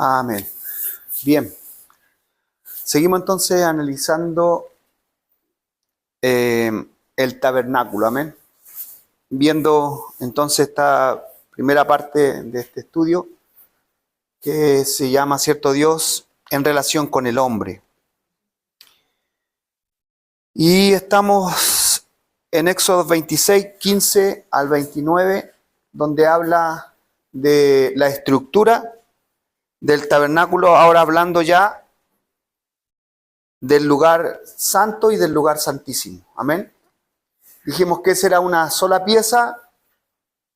Amén. Bien. Seguimos entonces analizando el tabernáculo. Amén. Viendo entonces esta primera parte de este estudio que se llama Cierto Dios en relación con el hombre. Y estamos en Éxodo 26, 15 al 29, donde habla de la estructura del tabernáculo, ahora hablando ya del lugar santo y del lugar santísimo. Amén. Dijimos que esa era una sola pieza,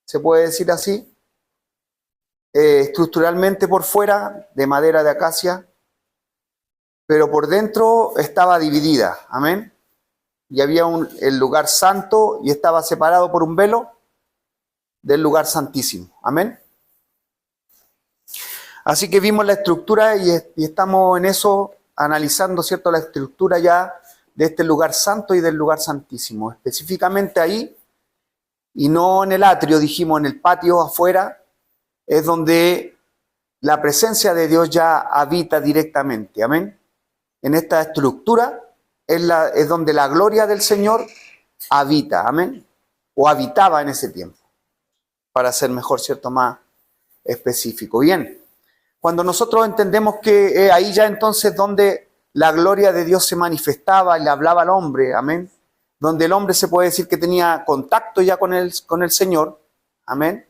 se puede decir así, estructuralmente por fuera, de madera de acacia, pero por dentro estaba dividida. Amén. Y había el lugar santo y estaba separado por un velo del lugar santísimo. Amén. Así que vimos la estructura y estamos en eso analizando, ¿cierto?, la estructura ya de este lugar santo y del lugar santísimo. Específicamente ahí, y no en el atrio, dijimos en el patio afuera, es donde la presencia de Dios ya habita directamente. Amén. En esta estructura es donde la gloria del Señor habita. Amén. O habitaba en ese tiempo, para ser mejor, ¿cierto?, más específico. Bien. Cuando nosotros entendemos que ahí ya entonces donde la gloria de Dios se manifestaba y le hablaba al hombre, amén, donde el hombre se puede decir que tenía contacto ya con el Señor, amén,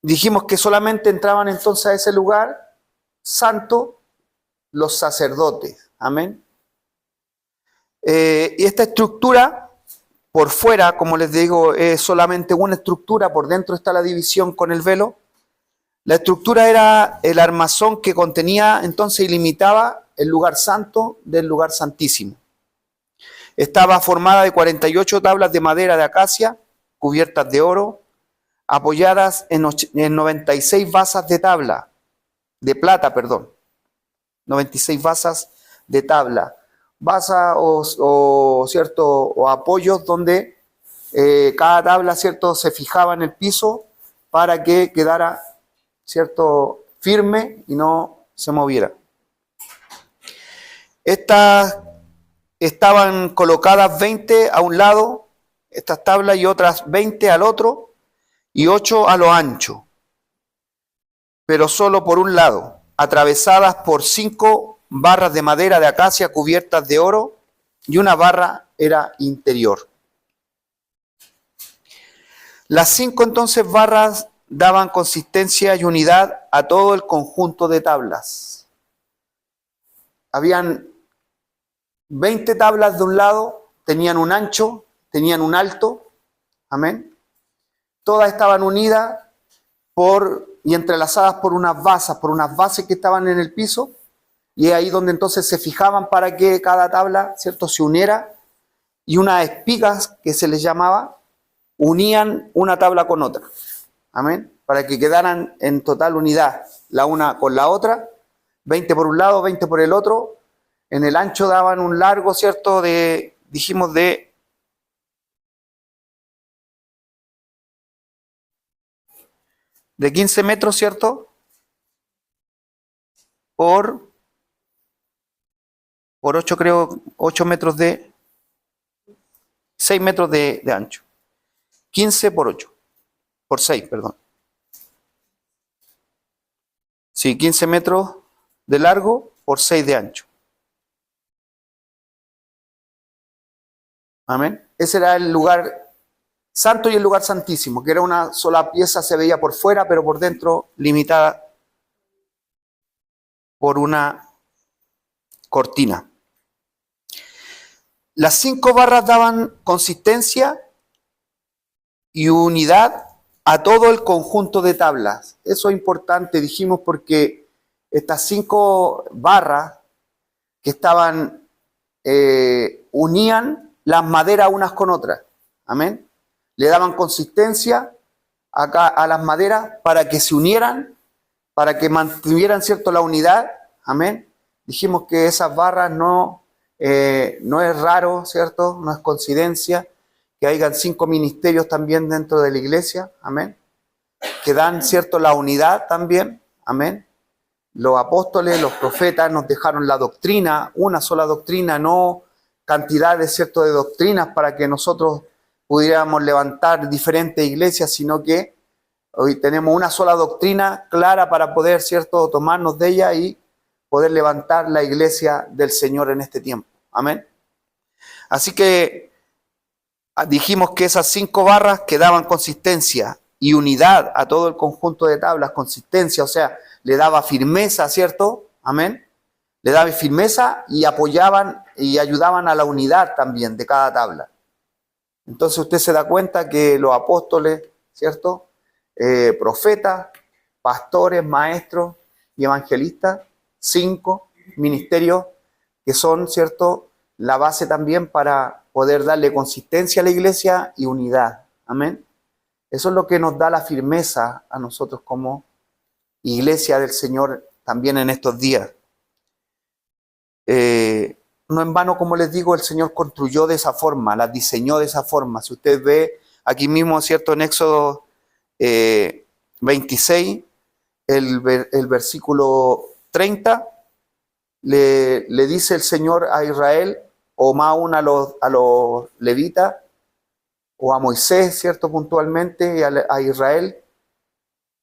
dijimos que solamente entraban entonces a ese lugar santo los sacerdotes, amén. Y esta estructura por fuera, como les digo, es solamente una estructura, por dentro está la división con el velo. La estructura era el armazón que contenía entonces y limitaba el lugar santo del lugar santísimo. Estaba formada de 48 tablas de madera de acacia, cubiertas de oro, apoyadas en 96 basas de plata, 96 basas de tabla. Basas ¿cierto?, o apoyos donde cada tabla, ¿cierto?, se fijaba en el piso para que quedara, ¿cierto?, firme y no se moviera. Estas estaban colocadas 20 a un lado, estas tablas, y otras 20 al otro, y 8 a lo ancho, pero solo por un lado, atravesadas por 5 barras de madera de acacia cubiertas de oro, y una barra era interior. Las 5 entonces barras daban consistencia y unidad a todo el conjunto de tablas. Habían 20 tablas de un lado, tenían un ancho, tenían un alto, amén. Todas estaban unidas y entrelazadas por unas bases que estaban en el piso, y es ahí donde entonces se fijaban para que cada tabla, ¿cierto?, se uniera, y unas espigas que se les llamaba, unían una tabla con otra. Amén. Para que quedaran en total unidad la una con la otra, 20 por un lado, 20 por el otro. En el ancho daban un largo, ¿cierto?, dijimos de 15 metros, ¿cierto? Por 8, creo, 8 metros 6 metros de ancho. 15 por 8. Por 6, perdón. Sí, 15 metros de largo por 6 de ancho. Amén. Ese era el lugar santo y el lugar santísimo, que era una sola pieza, se veía por fuera, pero por dentro limitada por una cortina. Las 5 barras daban consistencia y unidad a todo el conjunto de tablas. Eso es importante, dijimos, porque estas 5 barras que estaban, unían las maderas unas con otras. Amén. Le daban consistencia a las maderas para que se unieran, para que mantuvieran, ¿cierto?, la unidad. Amén. Dijimos que esas barras no es raro, ¿cierto? No es coincidencia que hayan 5 ministerios también dentro de la iglesia. Amén. que dan, ¿cierto?, la unidad también. Amén. Los apóstoles, los profetas nos dejaron la doctrina, una sola doctrina, no cantidades, ¿cierto?, de doctrinas para que nosotros pudiéramos levantar diferentes iglesias, sino que hoy tenemos una sola doctrina clara para poder, ¿cierto?, tomarnos de ella y poder levantar la iglesia del Señor en este tiempo. Amén. Así que dijimos que esas 5 barras que daban consistencia y unidad a todo el conjunto de tablas, consistencia, o sea, le daba firmeza, ¿cierto? Amén. Le daba firmeza y apoyaban y ayudaban a la unidad también de cada tabla. Entonces usted se da cuenta que los apóstoles, ¿cierto?, profetas, pastores, maestros y evangelistas, 5 ministerios que son, ¿cierto?, la base también para poder darle consistencia a la iglesia y unidad. Amén. Eso es lo que nos da la firmeza a nosotros como iglesia del Señor también en estos días. No en vano, como les digo, el Señor construyó de esa forma, las diseñó de esa forma. Si usted ve aquí mismo, ¿cierto?, en Éxodo 26, el versículo 30, le dice el Señor a Israel, o más aún a los levitas, o a Moisés, ¿cierto?, puntualmente, y a Israel,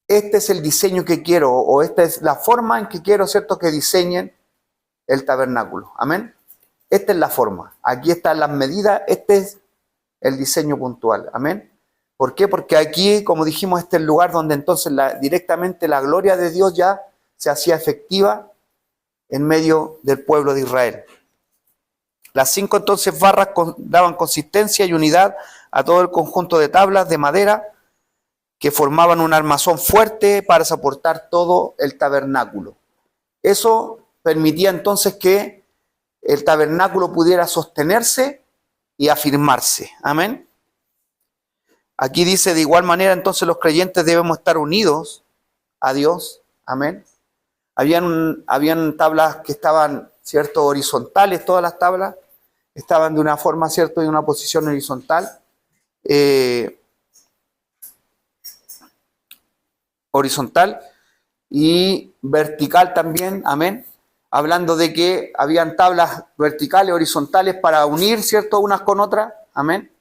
este es el diseño que quiero, o esta es la forma en que quiero, ¿cierto?, que diseñen el tabernáculo. Amén. Esta es la forma. Aquí están las medidas. Este es el diseño puntual. Amén. ¿Por qué? Porque aquí, como dijimos, este es el lugar donde entonces directamente la gloria de Dios ya se hacía efectiva en medio del pueblo de Israel. Las 5 entonces barras daban consistencia y unidad a todo el conjunto de tablas de madera que formaban un armazón fuerte para soportar todo el tabernáculo. Eso permitía entonces que el tabernáculo pudiera sostenerse y afirmarse. Amén. Aquí dice, de igual manera, entonces los creyentes debemos estar unidos a Dios. Amén. Habían tablas que estaban, ¿cierto?, horizontales, todas las tablas estaban de una forma, ¿cierto?, de una posición horizontal. Horizontal y vertical también, amén, hablando de que habían tablas verticales, horizontales para unir, ¿cierto?, unas con otras, amén.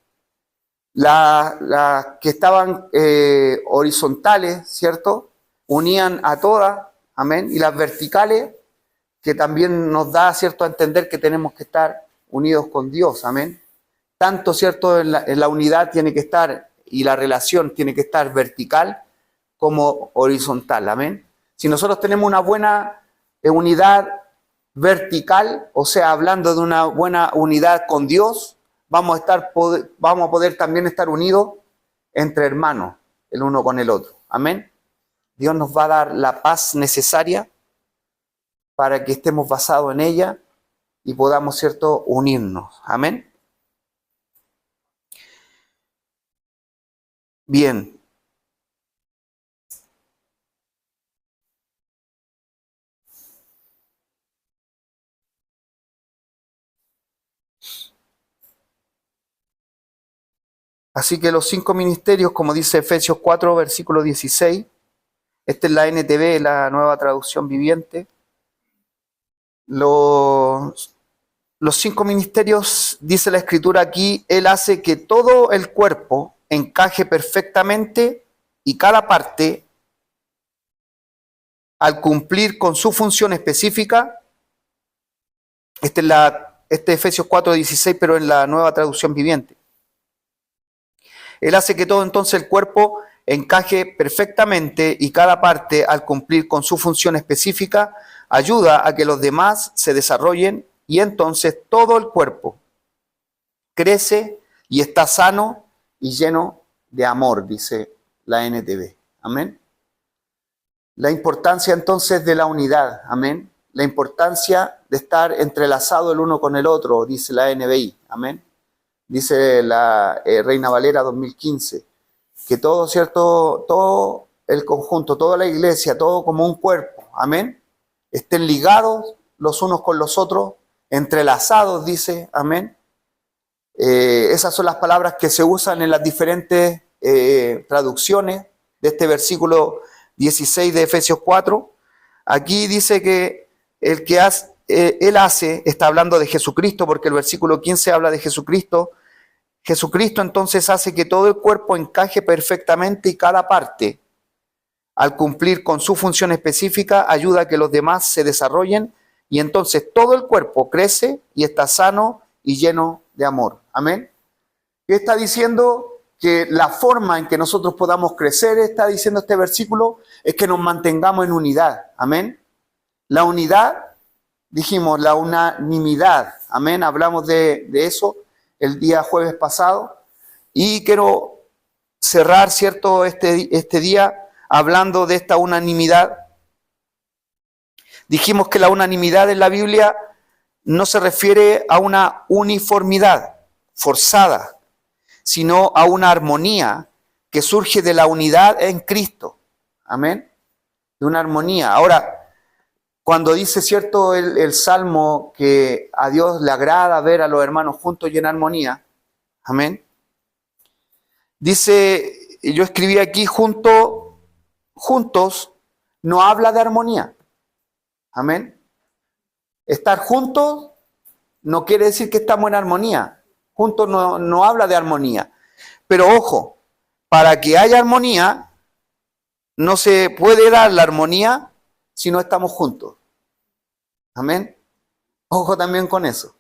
Las que estaban horizontales, ¿cierto?, unían a todas, amén, y las verticales, que también nos da, ¿cierto?, a entender que tenemos que estar unidos con Dios, amén. Tanto, ¿cierto?, en la unidad tiene que estar, y la relación tiene que estar vertical como horizontal, amén. Si nosotros tenemos una buena unidad vertical, o sea, hablando de una buena unidad con Dios, vamos a poder también estar unidos entre hermanos, el uno con el otro, amén. Dios nos va a dar la paz necesaria para que estemos basados en ella y podamos, ¿cierto?, unirnos, amén. Bien. Así que los 5 ministerios, como dice Efesios 4, versículo 16, esta es la NTV, la Nueva Traducción Viviente. Los 5 ministerios, dice la Escritura aquí, Él hace que todo el cuerpo encaje perfectamente y cada parte, al cumplir con su función específica, este es Efesios 4, 16, pero en la Nueva Traducción Viviente. Él hace que todo entonces el cuerpo encaje perfectamente y cada parte, al cumplir con su función específica, ayuda a que los demás se desarrollen y entonces todo el cuerpo crece y está sano y lleno de amor, dice la NTV. Amén. La importancia entonces de la unidad, amén. La importancia de estar entrelazado el uno con el otro, dice la NBI, amén. Dice la Reina Valera 2015, que todo, ¿cierto?, todo el conjunto, toda la iglesia, todo como un cuerpo, amén, estén ligados los unos con los otros, entrelazados, dice, amén. Esas son las palabras que se usan en las diferentes traducciones, de este versículo 16 de Efesios 4. Aquí dice que el que hace, él hace, está hablando de Jesucristo, porque el versículo 15 habla de Jesucristo. Jesucristo entonces hace que todo el cuerpo encaje perfectamente y cada parte, al cumplir con su función específica, ayuda a que los demás se desarrollen y entonces todo el cuerpo crece y está sano y lleno de amor. Amén. ¿Qué está diciendo? Que la forma en que nosotros podamos crecer, está diciendo este versículo, es que nos mantengamos en unidad. Amén. La unidad, dijimos, la unanimidad. Amén. Hablamos de eso el día jueves pasado. Y quiero cerrar, ¿cierto?, este día hablando de esta unanimidad. Dijimos que la unanimidad en la Biblia no se refiere a una uniformidad forzada, sino a una armonía que surge de la unidad en Cristo. Amén. De una armonía. Ahora, cuando dice, cierto, el Salmo que a Dios le agrada ver a los hermanos juntos y en armonía. Amén. Dice, yo escribí aquí juntos, no habla de armonía. Amén. Estar juntos no quiere decir que estamos en armonía. Juntos no habla de armonía. Pero ojo, para que haya armonía, no se puede dar la armonía si no estamos juntos. Amén. Ojo también con eso.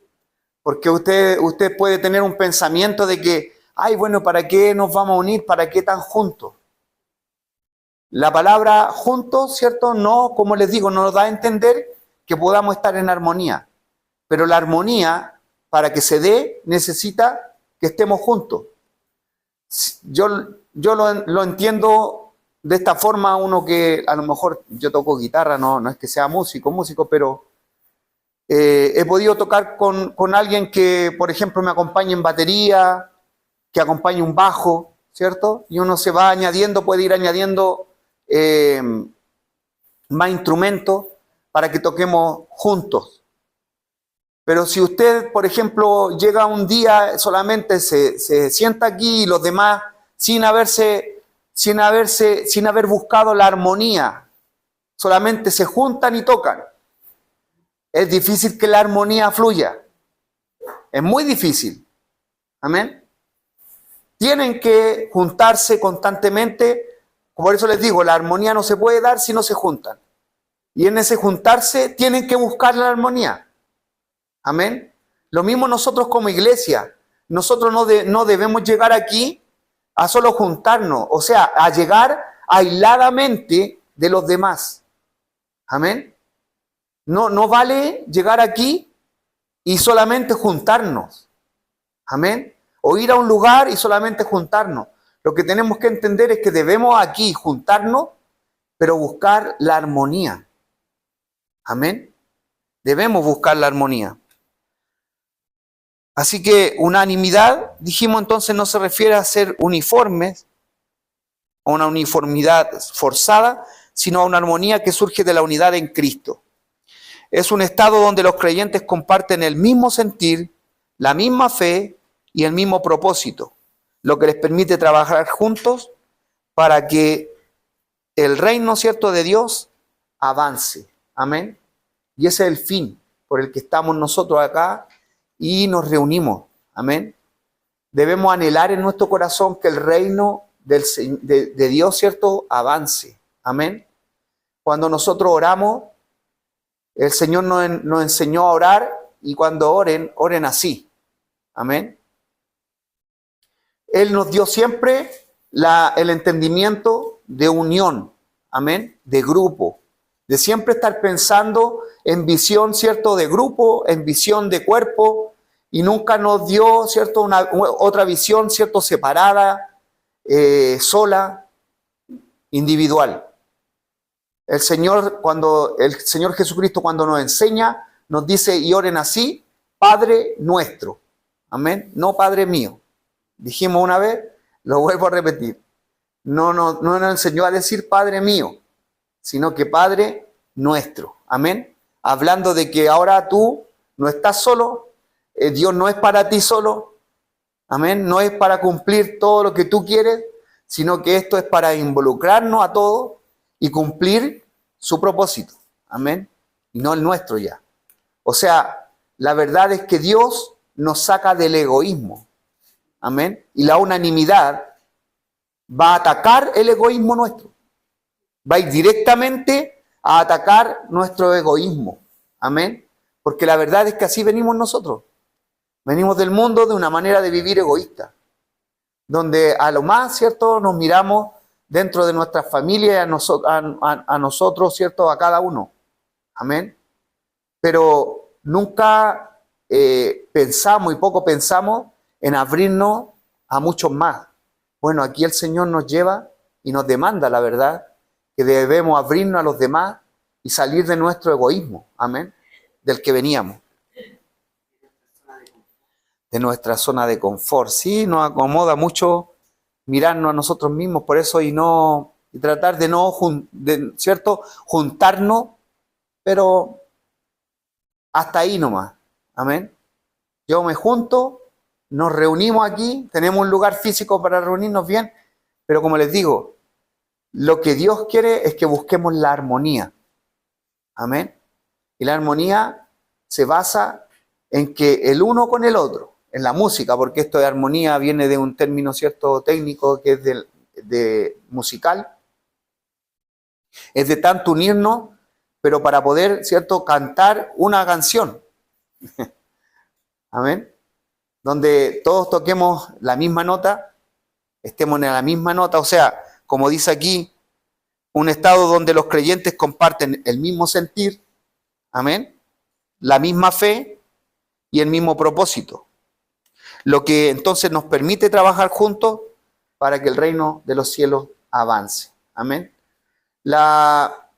Porque usted puede tener un pensamiento de que, ay, bueno, ¿para qué nos vamos a unir? ¿Para qué tan juntos? La palabra juntos, ¿cierto? No, como les digo, no nos da a entender que podamos estar en armonía. Pero la armonía, para que se dé, necesita que estemos juntos. Yo lo entiendo de esta forma, uno que a lo mejor yo toco guitarra, no es que sea músico, pero he podido tocar con alguien que, por ejemplo, me acompaña en batería, que acompaña un bajo, ¿cierto? Y uno se va añadiendo, puede ir añadiendo más instrumentos para que toquemos juntos. Pero si usted, por ejemplo, llega un día, solamente se sienta aquí y los demás, sin haber buscado la armonía, solamente se juntan y tocan, es difícil que la armonía fluya. Es muy difícil. Amén. Tienen que juntarse constantemente. Por eso les digo, la armonía no se puede dar si no se juntan. Y en ese juntarse tienen que buscar la armonía. Amén. Lo mismo nosotros como iglesia. Nosotros no debemos llegar aquí a solo juntarnos, o sea, a llegar aisladamente de los demás. Amén. No vale llegar aquí y solamente juntarnos. Amén. O ir a un lugar y solamente juntarnos. Lo que tenemos que entender es que debemos aquí juntarnos, pero buscar la armonía. Amén. Debemos buscar la armonía. Así que unanimidad, dijimos entonces, no se refiere a ser uniformes, a una uniformidad forzada, sino a una armonía que surge de la unidad en Cristo. Es un estado donde los creyentes comparten el mismo sentir, la misma fe y el mismo propósito, lo que les permite trabajar juntos para que el reino, ¿cierto?, de Dios avance. Amén. Y ese es el fin por el que estamos nosotros acá y nos reunimos. Amén. Debemos anhelar en nuestro corazón que el reino de Dios, ¿cierto?, avance. Amén. Cuando nosotros oramos, el Señor nos enseñó a orar y cuando oren así. Amén. Él nos dio siempre el entendimiento de unión. Amén. De grupo. De siempre estar pensando en visión, ¿cierto?, de grupo, en visión de cuerpo, y nunca nos dio, ¿cierto?, otra visión, ¿cierto?, separada, sola, individual. El Señor Jesucristo cuando nos enseña, nos dice, y oren así, Padre nuestro. Amén. No Padre mío. Dijimos una vez, lo vuelvo a repetir. No nos enseñó a decir Padre mío, sino que Padre nuestro. Amén. Hablando de que ahora tú no estás solo, Dios no es para ti solo. Amén. No es para cumplir todo lo que tú quieres, sino que esto es para involucrarnos a todos y cumplir su propósito. Amén. Y no el nuestro ya. O sea, la verdad es que Dios nos saca del egoísmo. Amén. Y la unanimidad va a atacar el egoísmo nuestro. Va a ir directamente a atacar nuestro egoísmo. Amén. Porque la verdad es que así venimos nosotros. Venimos del mundo de una manera de vivir egoísta, donde a lo más, ¿cierto?, nos miramos dentro de nuestra familia a nosotros, ¿cierto?, a cada uno. Amén. Pero nunca pensamos y poco pensamos en abrirnos a muchos más. Bueno, aquí el Señor nos lleva y nos demanda, la verdad, que debemos abrirnos a los demás y salir de nuestro egoísmo. Amén. Del que veníamos. De nuestra zona de confort. Sí, nos acomoda mucho mirarnos a nosotros mismos, por eso y tratar de no, ¿cierto?, juntarnos, pero hasta ahí nomás. Amén. Yo me junto, nos reunimos aquí, tenemos un lugar físico para reunirnos bien, pero como les digo, lo que Dios quiere es que busquemos la armonía. Amén. Y la armonía se basa en que el uno con el otro, en la música, porque esto de armonía viene de un término cierto técnico que es de musical, es de tanto unirnos, pero para poder, cierto, cantar una canción. Amén. Donde todos toquemos la misma nota, estemos en la misma nota, o sea, como dice aquí, un estado donde los creyentes comparten el mismo sentir, amén, la misma fe y el mismo propósito. Lo que entonces nos permite trabajar juntos para que el reino de los cielos avance. Amén. La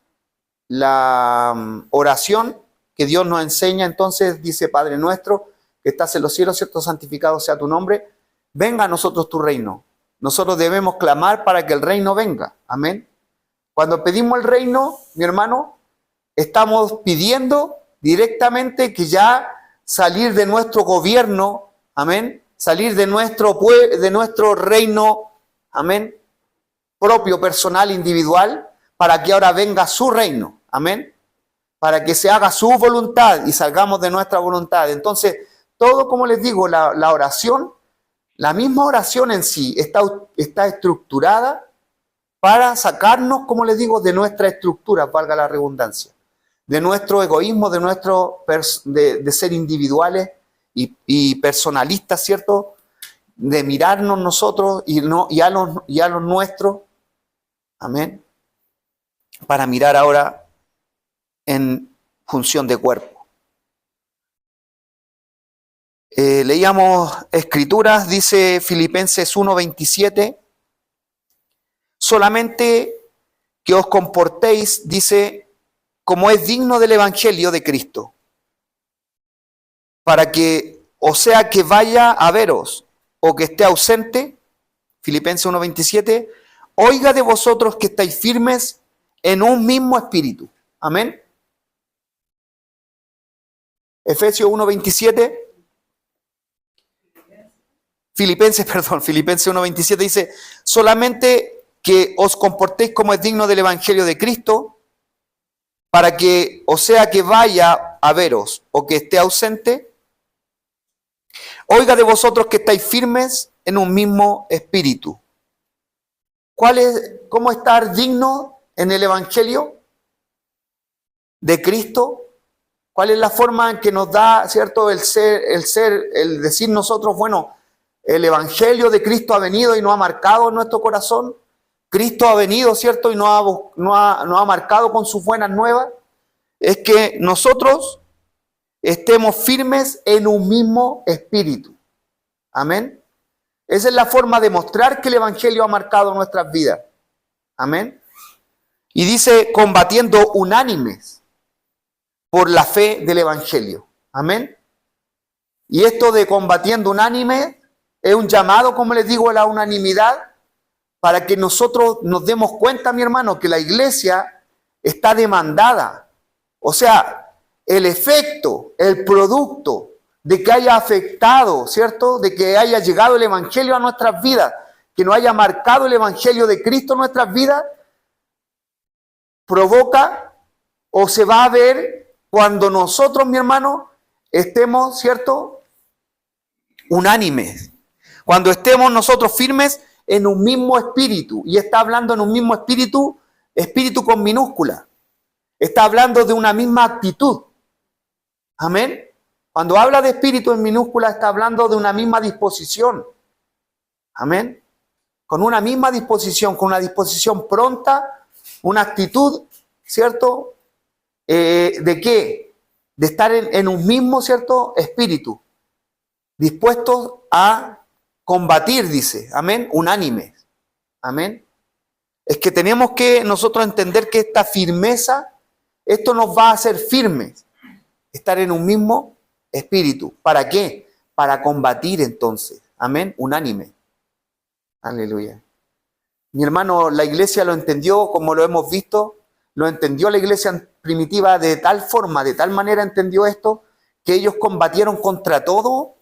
oración que Dios nos enseña entonces dice: Padre nuestro que estás en los cielos, cierto, santificado sea tu nombre, venga a nosotros tu reino. Nosotros debemos clamar para que el reino venga. Amén. Cuando pedimos el reino, mi hermano, estamos pidiendo directamente que ya salir de nuestro gobierno, amén, salir de nuestro reino, amén, propio, personal, individual, para que ahora venga su reino, amén, para que se haga su voluntad y salgamos de nuestra voluntad. Entonces, todo, como les digo, la oración, la misma oración en sí está estructurada para sacarnos, como les digo, de nuestra estructura, valga la redundancia, de nuestro egoísmo, de ser individuales y personalistas, ¿cierto? De mirarnos nosotros y a los nuestros, amén, para mirar ahora en función de cuerpo. Leíamos escrituras, dice Filipenses 1:27, solamente que os comportéis, dice, como es digno del evangelio de Cristo, para que, o sea que vaya a veros o que esté ausente, Filipenses 1:27, oiga de vosotros que estáis firmes en un mismo espíritu. Amén. Efesios 1:27, Filipenses 1:27 dice, solamente que os comportéis como es digno del evangelio de Cristo, para que, o sea que vaya a veros o que esté ausente, oiga de vosotros que estáis firmes en un mismo espíritu. ¿Cómo estar digno en el evangelio de Cristo? ¿Cuál es la forma en que nos da, cierto, el decir nosotros, bueno, el evangelio de Cristo ha venido y nos ha marcado en nuestro corazón? Cristo ha venido, cierto, y nos ha marcado con sus buenas nuevas. Es que nosotros estemos firmes en un mismo espíritu. Amén. Esa es la forma de mostrar que el evangelio ha marcado nuestras vidas. Amén. Y dice, combatiendo unánimes por la fe del evangelio. Amén. Y esto de combatiendo unánime es un llamado, como les digo, a la unanimidad, para que nosotros nos demos cuenta, mi hermano, que la iglesia está demandada. O sea, el efecto, el producto de que haya afectado, ¿cierto? De que haya llegado el evangelio a nuestras vidas, que nos haya marcado el Evangelio de Cristo en nuestras vidas, provoca o se va a ver cuando nosotros, mi hermano, estemos, ¿cierto?, unánimes. Cuando estemos nosotros firmes en un mismo espíritu. Y está hablando en un mismo espíritu, espíritu con minúscula. Está hablando de una misma actitud. Amén. Cuando habla de espíritu en minúscula, está hablando de una misma disposición. Amén. Con una misma disposición, con una disposición pronta, una actitud, ¿cierto? ¿De qué? De estar en un mismo, ¿cierto?, espíritu. Dispuestos a combatir, dice. Amén. Unánime. Amén. Es que tenemos que nosotros entender que esta firmeza, esto nos va a hacer firmes. Estar en un mismo espíritu. ¿Para qué? Para combatir entonces. Amén. Unánime. Aleluya. Mi hermano, la iglesia lo entendió como lo hemos visto. Lo entendió la iglesia primitiva de tal forma, de tal manera entendió esto, que ellos combatieron contra todo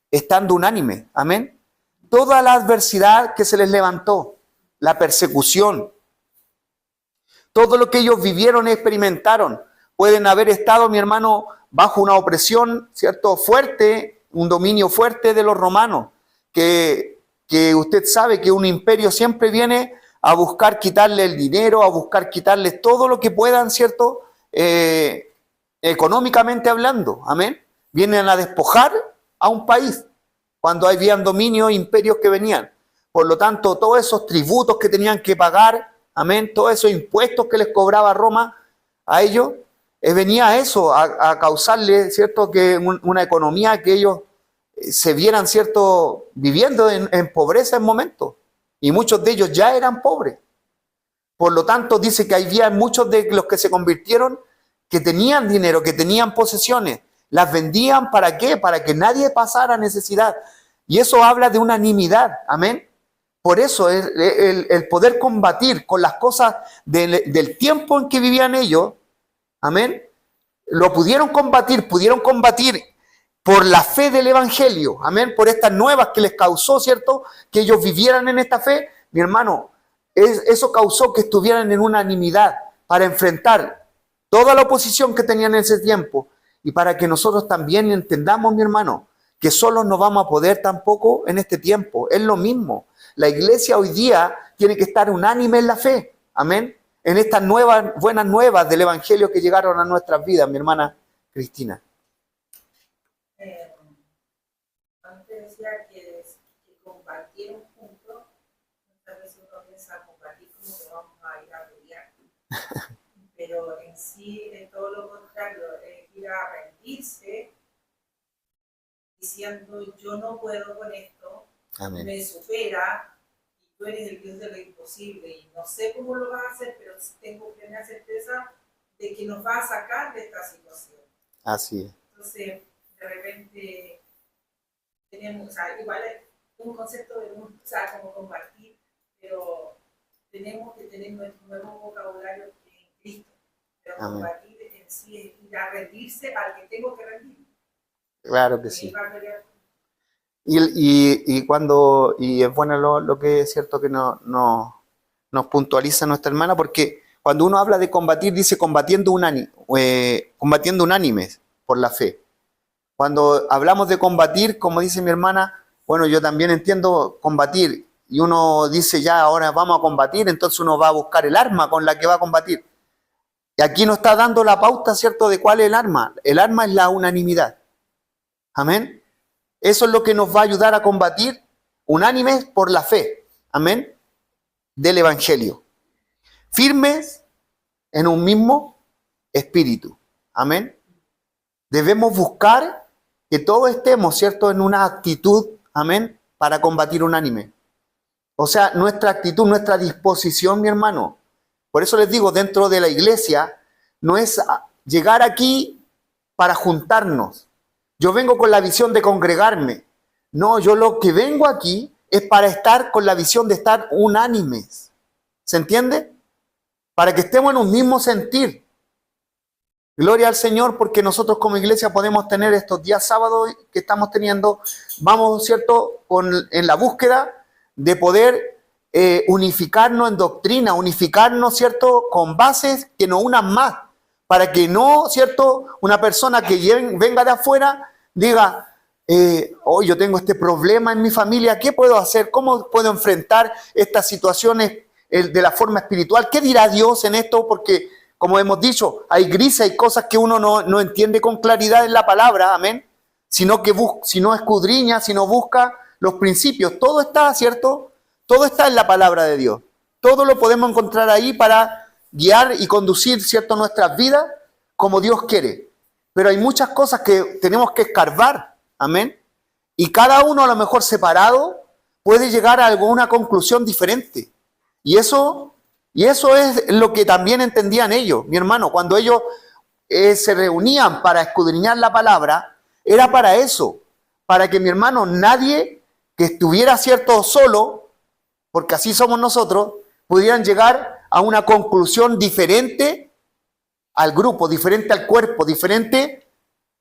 estando unánime. Amén. Toda la adversidad que se les levantó, la persecución, todo lo que ellos vivieron y experimentaron, pueden haber estado, mi hermano, bajo una opresión, ¿cierto?, fuerte, un dominio fuerte de los romanos, que usted sabe que un imperio siempre viene a buscar quitarle el dinero, a buscar quitarle todo lo que puedan, ¿cierto?, económicamente hablando. Amén. Vienen a despojar a un país cuando habían dominios, imperios que venían. Por lo tanto, todos esos tributos que tenían que pagar, amén, todos esos impuestos que les cobraba Roma a ellos, venía a eso, a causarle, ¿cierto?, que una economía que ellos se vieran, ¿cierto?, viviendo en pobreza en momentos. Y muchos de ellos ya eran pobres. Por lo tanto, dice que había muchos de los que se convirtieron que tenían dinero, que tenían posesiones. Las vendían, ¿para qué? Para que nadie pasara necesidad. Y eso habla de unanimidad. Amén. Por eso el poder combatir con las cosas del tiempo en que vivían ellos, amén, lo pudieron combatir por la fe del Evangelio, amén, por estas nuevas que les causó, ¿cierto?, que ellos vivieran en esta fe. Mi hermano, eso causó que estuvieran en unanimidad para enfrentar toda la oposición que tenían en ese tiempo y para que nosotros también entendamos, mi hermano, que solos no vamos a poder tampoco en este tiempo. Es lo mismo. La iglesia hoy día tiene que estar unánime en la fe, amén, en estas nuevas, buenas nuevas del Evangelio que llegaron a nuestras vidas, mi hermana Cristina. Antes decía que compartieron juntos, muchas veces uno piensa compartir como que vamos a ir a pelear, pero en sí es todo lo contrario, es ir a rendirse diciendo yo no puedo con esto, amén, me supera y tú eres el Dios de lo imposible y no sé cómo lo vas a hacer, pero tengo plena certeza de que nos va a sacar de esta situación. Así es. Entonces, de repente tenemos, o sea, igual es un concepto de o sea, como compartir, pero tenemos que tener nuestro nuevo vocabulario en Cristo. Pero amén, compartir en sí es ir a rendirse al que tengo que rendir. Claro que sí. Y es bueno lo que es cierto que nos puntualiza nuestra hermana, porque cuando uno habla de combatir, dice combatiendo unánimes por la fe. Cuando hablamos de combatir, como dice mi hermana, bueno, yo también entiendo combatir, y uno dice ya, ahora vamos a combatir, entonces uno va a buscar el arma con la que va a combatir. Y aquí nos está dando la pauta, ¿cierto?, de cuál es el arma. El arma es la unanimidad. Amén. Eso es lo que nos va a ayudar a combatir unánimes por la fe. Amén. Del Evangelio. Firmes en un mismo espíritu. Amén. Debemos buscar que todos estemos, ¿cierto?, en una actitud, amén, para combatir unánime. O sea, nuestra actitud, nuestra disposición, mi hermano. Por eso les digo, dentro de la iglesia, no es llegar aquí para juntarnos. Yo vengo con la visión de congregarme. No, yo lo que vengo aquí es para estar con la visión de estar unánimes. ¿Se entiende? Para que estemos en un mismo sentir. Gloria al Señor, porque nosotros como iglesia podemos tener estos días sábados que estamos teniendo, vamos, ¿cierto?, en la búsqueda de poder unificarnos en doctrina, unificarnos, ¿cierto?, con bases que nos unan más, para que no, ¿cierto?, una persona que venga de afuera diga, hoy yo tengo este problema en mi familia, ¿qué puedo hacer? ¿Cómo puedo enfrentar estas situaciones de la forma espiritual? ¿Qué dirá Dios en esto? Porque, como hemos dicho, hay grises, hay cosas que uno no entiende con claridad en la palabra, amén, sino que si no escudriña, si no busca los principios, todo está, ¿cierto?, todo está en la palabra de Dios. Todo lo podemos encontrar ahí para guiar y conducir, ¿cierto?, nuestras vidas como Dios quiere. Pero hay muchas cosas que tenemos que escarbar, amén. Y cada uno a lo mejor separado puede llegar a alguna conclusión diferente. Y eso es lo que también entendían ellos, mi hermano. Cuando ellos se reunían para escudriñar la palabra, era para eso. Para que, mi hermano, nadie que estuviera, ¿cierto?, solo, porque así somos nosotros, pudieran llegar a una conclusión diferente al grupo, diferente al cuerpo, diferente,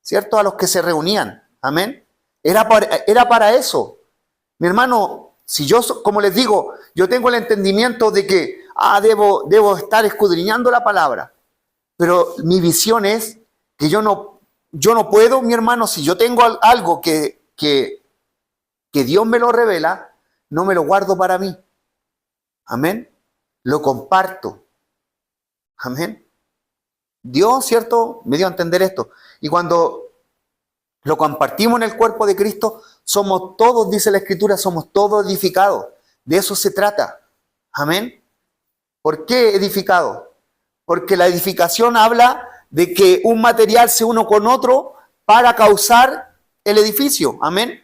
¿cierto?, a los que se reunían. Amén. Era para eso. Mi hermano, si yo, como les digo, yo tengo el entendimiento de que debo estar escudriñando la palabra, pero mi visión es que yo no puedo, mi hermano, si yo tengo algo que Dios me lo revela, no me lo guardo para mí. Amén. Lo comparto. Amén. Dios, ¿cierto?, me dio a entender esto. Y cuando lo compartimos en el cuerpo de Cristo, somos todos, dice la Escritura, somos todos edificados. De eso se trata. Amén. ¿Por qué edificados? Porque la edificación habla de que un material se une con otro para causar el edificio. Amén.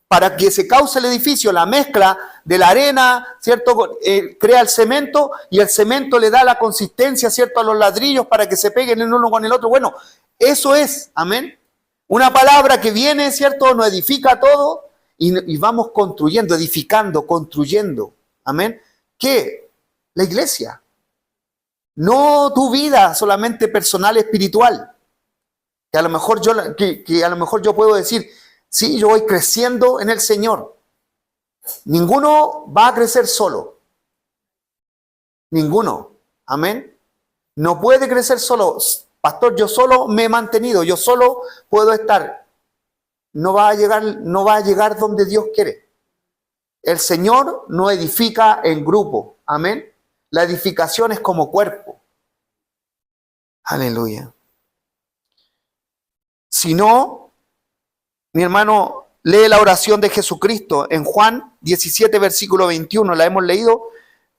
Para que se cause el edificio, la mezcla de la arena, ¿cierto?, crea el cemento y el cemento le da la consistencia, ¿cierto?, a los ladrillos para que se peguen el uno con el otro. Bueno, eso es, amén. Una palabra que viene, ¿cierto?, nos edifica todo y vamos construyendo, edificando, construyendo. Amén. ¿Qué? La iglesia. No tu vida solamente personal, espiritual. Que a lo mejor yo puedo decir, sí, yo voy creciendo en el Señor. Ninguno va a crecer solo. Ninguno. Amén. No puede crecer solo. Pastor, yo solo me he mantenido, yo solo puedo estar. No va a llegar donde Dios quiere. El Señor no edifica en grupo. Amén. La edificación es como cuerpo. Aleluya. Si no, mi hermano, lee la oración de Jesucristo en Juan 17, versículo 21. La hemos leído,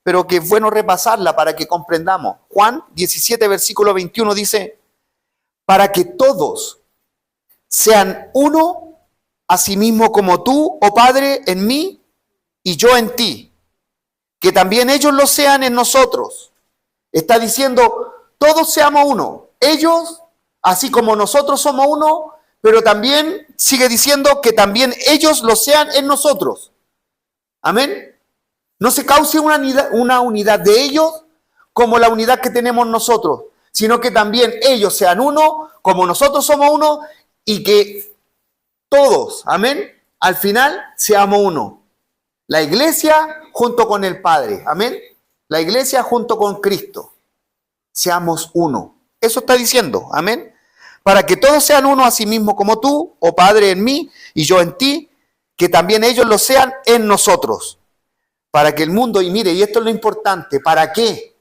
pero que es bueno repasarla para que comprendamos. Juan 17, versículo 21 dice, para que todos sean uno, asimismo como tú, oh Padre, en mí y yo en ti, que también ellos lo sean en nosotros. Está diciendo, todos seamos uno. Ellos, así como nosotros somos uno, pero también sigue diciendo que también ellos lo sean en nosotros. Amén. No se cause una unidad de ellos como la unidad que tenemos nosotros, sino que también ellos sean uno, como nosotros somos uno, y que todos, amén, al final seamos uno. La iglesia junto con el Padre, amén. La iglesia junto con Cristo. Seamos uno. Eso está diciendo, amén. Para que todos sean uno a sí mismo como tú, oh Padre, en mí y yo en ti, que también ellos lo sean en nosotros. Para que el mundo, y mire, y esto es lo importante, ¿para qué?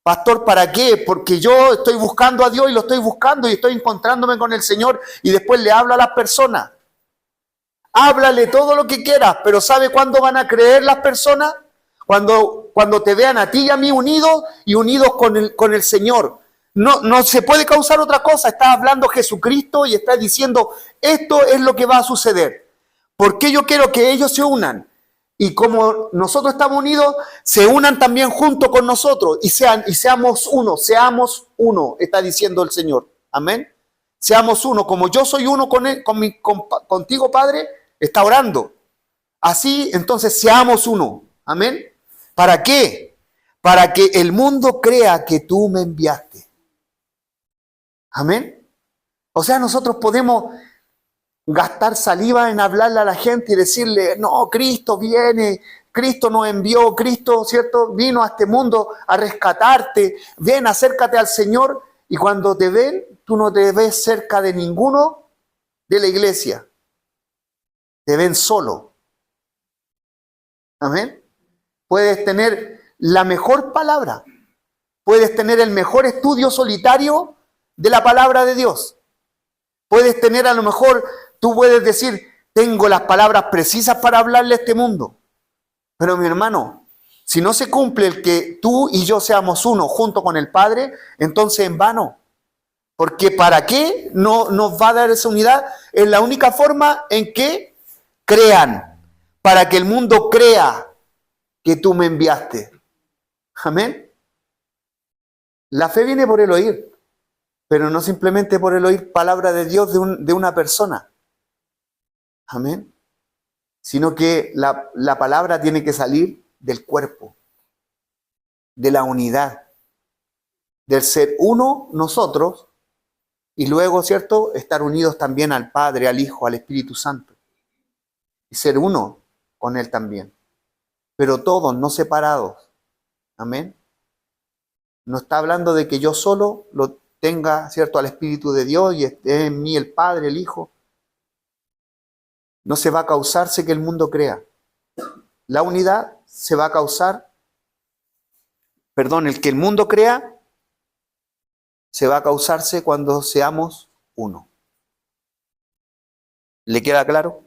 Pastor, ¿para qué? Porque yo estoy buscando a Dios y lo estoy buscando y estoy encontrándome con el Señor y después le hablo a las personas. Háblale todo lo que quieras, pero ¿sabe cuándo van a creer las personas? Cuando te vean a ti y a mí unidos y unidos con el Señor. No se puede causar otra cosa. Está hablando Jesucristo y está diciendo, esto es lo que va a suceder. ¿Por qué yo quiero que ellos se unan? Y como nosotros estamos unidos, se unan también junto con nosotros y seamos uno, está diciendo el Señor. Amén. Seamos uno, como yo soy uno contigo, Padre, está orando. Así, entonces, seamos uno. Amén. ¿Para qué? Para que el mundo crea que tú me enviaste. Amén. O sea, nosotros podemos gastar saliva en hablarle a la gente y decirle, no, Cristo viene, Cristo nos envió, Cristo, ¿cierto? Vino a este mundo a rescatarte, ven, acércate al Señor, y cuando te ven, tú no te ves cerca de ninguno de la iglesia, te ven solo. Amén. Puedes tener la mejor palabra, puedes tener el mejor estudio solitario de la palabra de Dios, puedes tener a lo mejor, tú puedes decir, tengo las palabras precisas para hablarle a este mundo. Pero mi hermano, si no se cumple el que tú y yo seamos uno junto con el Padre, entonces en vano. Porque ¿para qué no nos va a dar esa unidad? Es la única forma en que crean, para que el mundo crea que tú me enviaste. Amén. La fe viene por el oír, pero no simplemente por el oír palabra de Dios de una persona. Amén. Sino que la palabra tiene que salir del cuerpo, de la unidad, del ser uno nosotros y luego, ¿cierto?, estar unidos también al Padre, al Hijo, al Espíritu Santo y ser uno con Él también, pero todos, no separados. Amén. No está hablando de que yo solo lo tenga, ¿cierto?, al Espíritu de Dios y esté en mí el Padre, el Hijo. No se va a causarse que el mundo crea. La unidad se va a causar, el que el mundo crea, se va a causarse cuando seamos uno. ¿Le queda claro?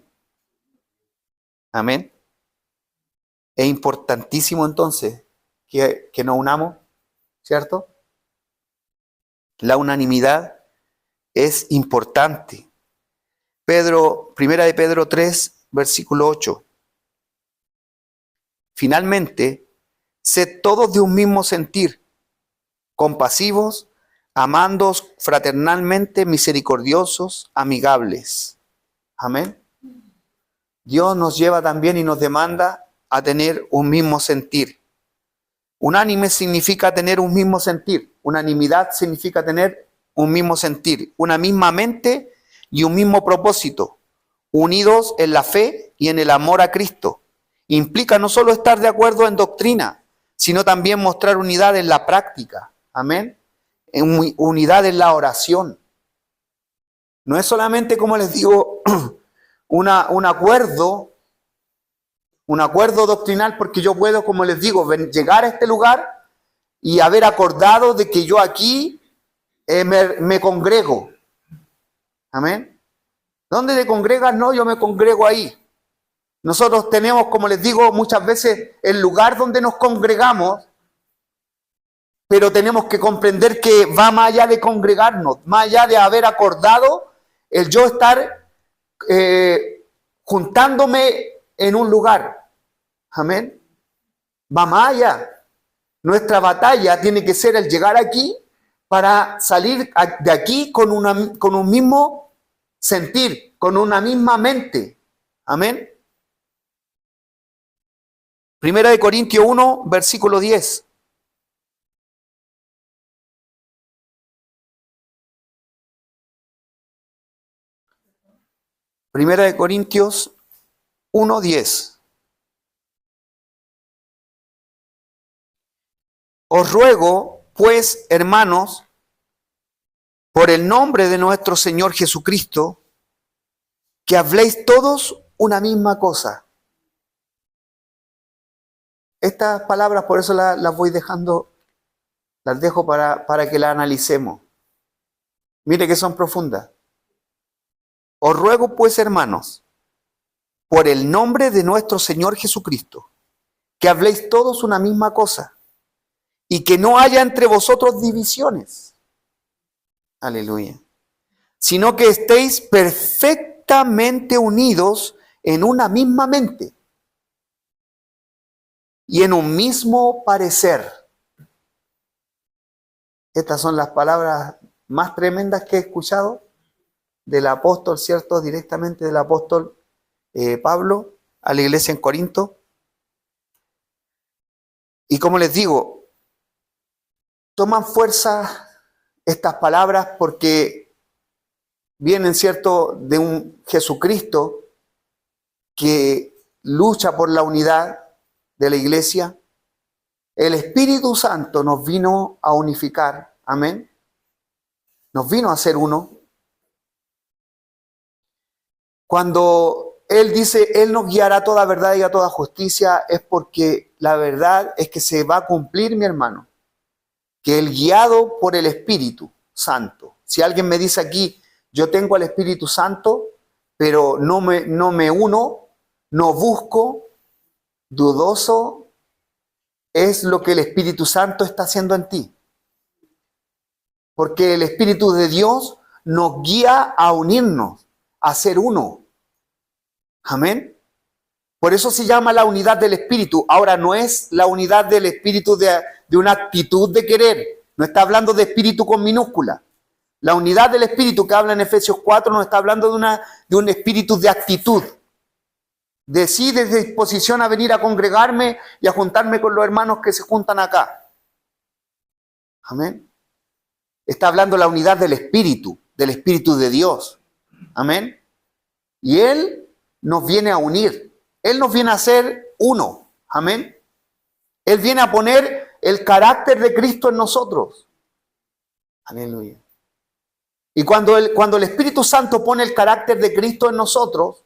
Amén. Es importantísimo entonces que nos unamos, ¿cierto? La unanimidad es importante. Primera de Pedro 3, versículo 8. Finalmente, sed todos de un mismo sentir, compasivos, amándoos fraternalmente, misericordiosos, amigables. Amén. Dios nos lleva también y nos demanda a tener un mismo sentir. Unánime significa tener un mismo sentir. Unanimidad significa tener un mismo sentir, una misma mente y un mismo propósito, unidos en la fe y en el amor a Cristo. Implica no solo estar de acuerdo en doctrina, sino también mostrar unidad en la práctica. Amén. Unidad en la oración. No es solamente, como les digo, un acuerdo doctrinal, porque yo puedo, como les digo, llegar a este lugar y haber acordado de que yo aquí me congrego. Amén. ¿Dónde te congregas? No, yo me congrego ahí. Nosotros tenemos, como les digo, muchas veces el lugar donde nos congregamos, pero tenemos que comprender que va más allá de congregarnos, más allá de haber acordado el yo estar juntándome en un lugar. Amén. Va más allá. Nuestra batalla tiene que ser el llegar aquí para salir de aquí con un mismo sentir, con una misma mente. Amén. Primera de Corintios 1, versículo 10. Primera de Corintios 1, 10. Os ruego, pues, hermanos, por el nombre de nuestro Señor Jesucristo, que habléis todos una misma cosa. Estas palabras, por eso las voy dejando, las dejo para que las analicemos. Mire que son profundas. Os ruego, pues, hermanos, por el nombre de nuestro Señor Jesucristo, que habléis todos una misma cosa, y que no haya entre vosotros divisiones. Aleluya. Sino que estéis perfectamente unidos en una misma mente y en un mismo parecer. Estas son las palabras más tremendas que he escuchado del apóstol, ¿cierto? Directamente del apóstol Pablo a la iglesia en Corinto. Y como les digo, toman fuerza estas palabras porque vienen, ¿cierto?, de un Jesucristo que lucha por la unidad de la iglesia. El Espíritu Santo nos vino a unificar, amén. Nos vino a ser uno. Cuando Él dice, Él nos guiará a toda verdad y a toda justicia, es porque la verdad es que se va a cumplir, mi hermano, que el guiado por el Espíritu Santo. Si alguien me dice aquí, yo tengo al Espíritu Santo, pero no me uno, no busco, dudoso, es lo que el Espíritu Santo está haciendo en ti. Porque el Espíritu de Dios nos guía a unirnos, a ser uno. Amén. Por eso se llama la unidad del Espíritu. Ahora, no es la unidad del Espíritu de una actitud de querer. No está hablando de espíritu con minúscula. La unidad del Espíritu que habla en Efesios 4 nos está hablando de un espíritu de actitud. De sí, de disposición a venir a congregarme y a juntarme con los hermanos que se juntan acá. Amén. Está hablando la unidad del Espíritu de Dios. Amén. Y Él nos viene a unir. Él nos viene a hacer uno. Amén. Él viene a poner el carácter de Cristo en nosotros. Aleluya. Y cuando el Espíritu Santo pone el carácter de Cristo en nosotros,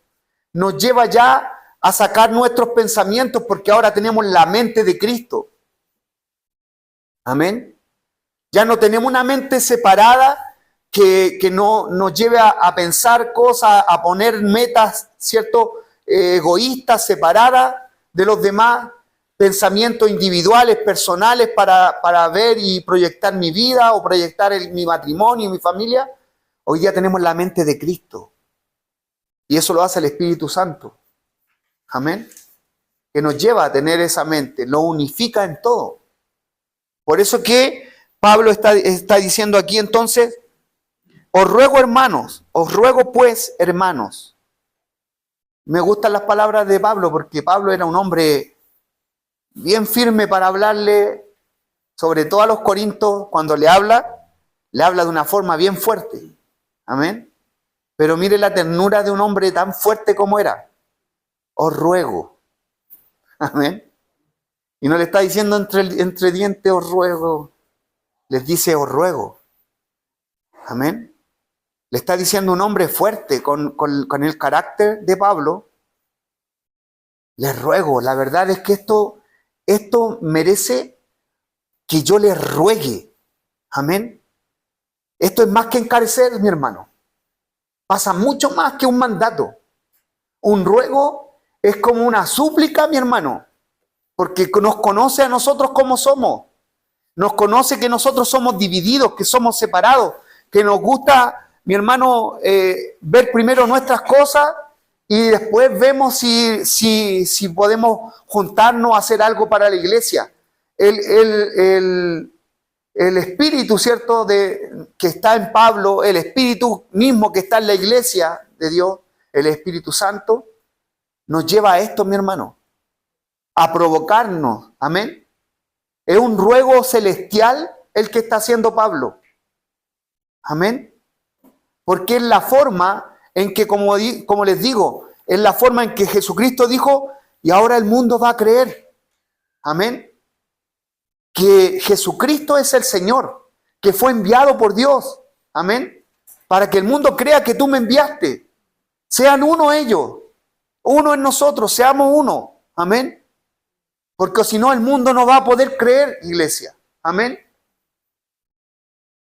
nos lleva ya a sacar nuestros pensamientos porque ahora tenemos la mente de Cristo. Amén. Ya no tenemos una mente separada que no nos lleve a pensar cosas, a poner metas, ¿cierto?, egoístas, separadas de los demás, pensamientos individuales, personales para ver y proyectar mi vida o proyectar mi matrimonio y mi familia. Hoy día tenemos la mente de Cristo. Y eso lo hace el Espíritu Santo. Amén. Que nos lleva a tener esa mente, lo unifica en todo. Por eso que Pablo está diciendo aquí entonces, os ruego hermanos, os ruego pues hermanos. Me gustan las palabras de Pablo porque Pablo era un hombre bien firme para hablarle, sobre todo a los corintios, cuando le habla de una forma bien fuerte. Amén. Pero mire la ternura de un hombre tan fuerte como era. Os ruego. Amén. Y no le está diciendo entre dientes os ruego. Les dice os ruego. Amén. Le está diciendo un hombre fuerte con el carácter de Pablo. Les ruego. La verdad es que esto merece que yo les ruegue. Amén. Esto es más que encarecer, mi hermano. Pasa mucho más que un mandato. Un ruego es como una súplica, mi hermano. Porque nos conoce a nosotros como somos. Nos conoce que nosotros somos divididos, que somos separados. Que nos gusta, mi hermano, ver primero nuestras cosas y después vemos si podemos juntarnos a hacer algo para la iglesia. El espíritu, ¿cierto?, que está en Pablo, el espíritu mismo que está en la iglesia de Dios, el Espíritu Santo, nos lleva a esto, mi hermano, a provocarnos. Amén. Es un ruego celestial el que está haciendo Pablo. Amén. Porque es la forma en que, como les digo, es la forma en que Jesucristo dijo, y ahora el mundo va a creer. Amén. Que Jesucristo es el Señor, que fue enviado por Dios. Amén. Para que el mundo crea que tú me enviaste. Sean uno ellos, uno en nosotros, seamos uno. Amén. Porque si no, el mundo no va a poder creer, iglesia. Amén.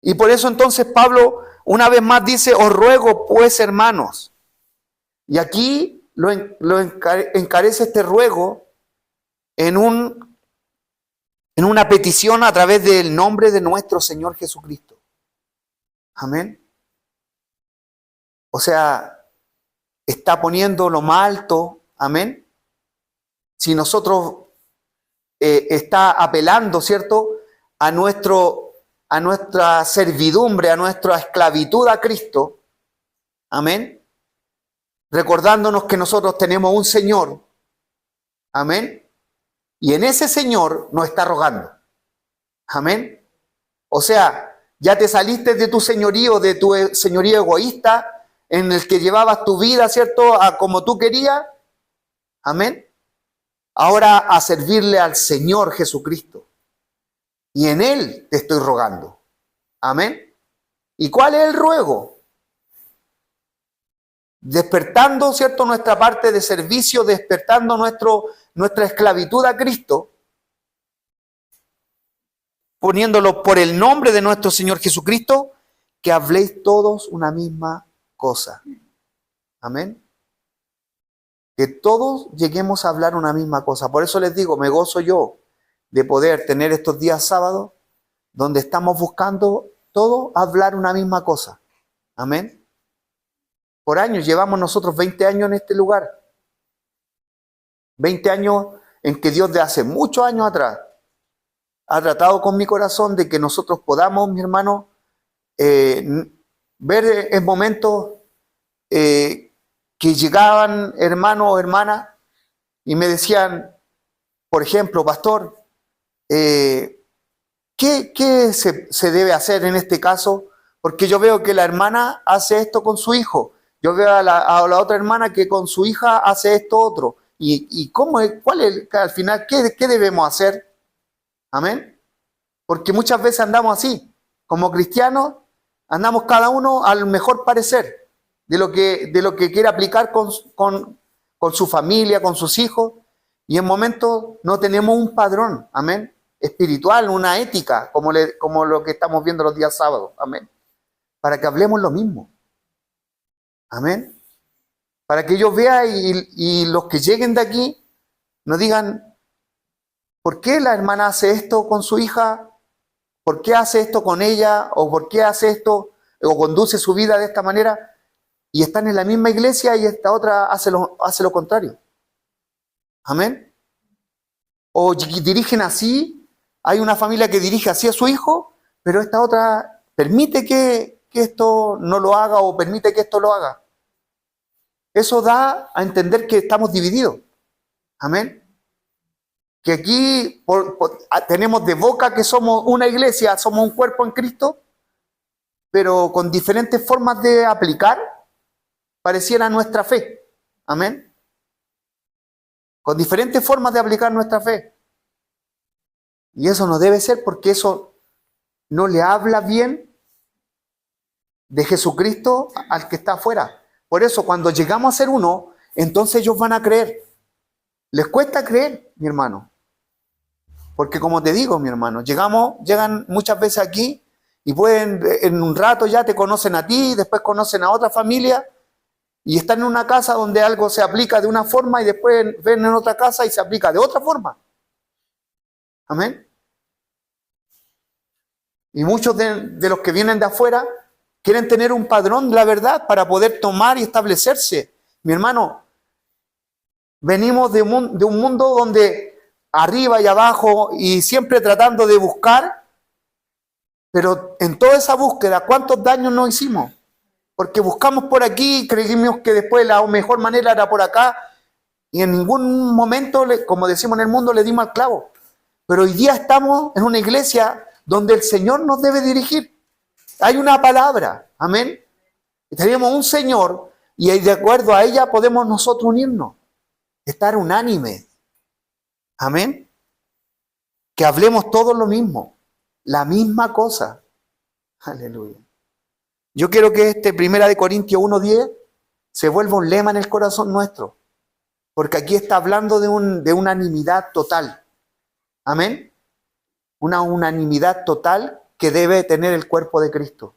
Y por eso entonces Pablo una vez más dice, os ruego pues hermanos. Y aquí lo encarece este ruego en una petición a través del nombre de nuestro Señor Jesucristo. Amén. O sea, está poniendo lo más alto. Amén. Si nosotros está apelando, ¿cierto?, a nuestra servidumbre, a nuestra esclavitud a Cristo. Amén. Recordándonos que nosotros tenemos un Señor. Amén. Y en ese Señor nos está rogando. Amén. O sea, Ya te saliste de tu señorío egoísta, en el que llevabas tu vida, ¿cierto?, a como tú querías. Amén. Ahora a servirle al Señor Jesucristo. Y en Él te estoy rogando. Amén. ¿Y cuál es el ruego? Despertando, ¿cierto?, nuestra parte de servicio, despertando nuestra esclavitud a Cristo, poniéndolo por el nombre de nuestro Señor Jesucristo, que habléis todos una misma cosa. Amén. Que todos lleguemos a hablar una misma cosa. Por eso les digo, me gozo yo de poder tener estos días sábados donde estamos buscando todos hablar una misma cosa. Amén. Por años, llevamos nosotros 20 años en este lugar. 20 años en que Dios de hace muchos años atrás ha tratado con mi corazón de que nosotros podamos, mi hermano, ver en momentos que llegaban hermanos o hermanas y me decían, por ejemplo, pastor, ¿qué se debe hacer en este caso? Porque yo veo que la hermana hace esto con su hijo, yo veo a la otra hermana que con su hija hace esto otro. ¿Y cómo es? ¿Cuál es al final? ¿Qué debemos hacer? Amén. Porque muchas veces andamos así, como cristianos, andamos cada uno al mejor parecer de lo que quiere aplicar con su familia, con sus hijos, y en momentos no tenemos un padrón, amén, espiritual, una ética, como lo que estamos viendo los días sábados, amén, para que hablemos lo mismo, amén, para que ellos vean y los que lleguen de aquí nos digan, ¿por qué la hermana hace esto con su hija? ¿Por qué hace esto con ella? ¿O por qué hace esto o conduce su vida de esta manera? Y están en la misma iglesia y esta otra hace lo contrario. Amén. O dirigen así, hay una familia que dirige así a su hijo, pero esta otra permite que esto no lo haga o permite que esto lo haga. Eso da a entender que estamos divididos. Amén. Que aquí tenemos de boca que somos una iglesia, somos un cuerpo en Cristo, pero con diferentes formas de aplicar pareciera nuestra fe. Amén. Con diferentes formas de aplicar nuestra fe. Y eso no debe ser, porque eso no le habla bien de Jesucristo al que está afuera. Por eso cuando llegamos a ser uno, entonces ellos van a creer. Les cuesta creer, mi hermano. Porque como te digo, mi hermano, llegan muchas veces aquí y pueden, en un rato ya te conocen a ti, después conocen a otra familia y están en una casa donde algo se aplica de una forma y después ven en otra casa y se aplica de otra forma. Amén. Y muchos de los que vienen de afuera quieren tener un padrón de la verdad para poder tomar y establecerse. Mi hermano, venimos de un mundo donde arriba y abajo y siempre tratando de buscar, pero en toda esa búsqueda, ¿cuántos daños nos hicimos? Porque buscamos por aquí y creímos que después la mejor manera era por acá y en ningún momento, como decimos en el mundo, le dimos al clavo. Pero hoy día estamos en una iglesia donde el Señor nos debe dirigir. Hay una palabra, amén. Y tenemos un Señor y de acuerdo a ella podemos nosotros unirnos, estar unánime. Amén. Que hablemos todos lo mismo, la misma cosa. Aleluya. Yo quiero que 1 Corintios 1:10 se vuelva un lema en el corazón nuestro, porque aquí está hablando de unanimidad total. Amén. Una unanimidad total que debe tener el cuerpo de Cristo.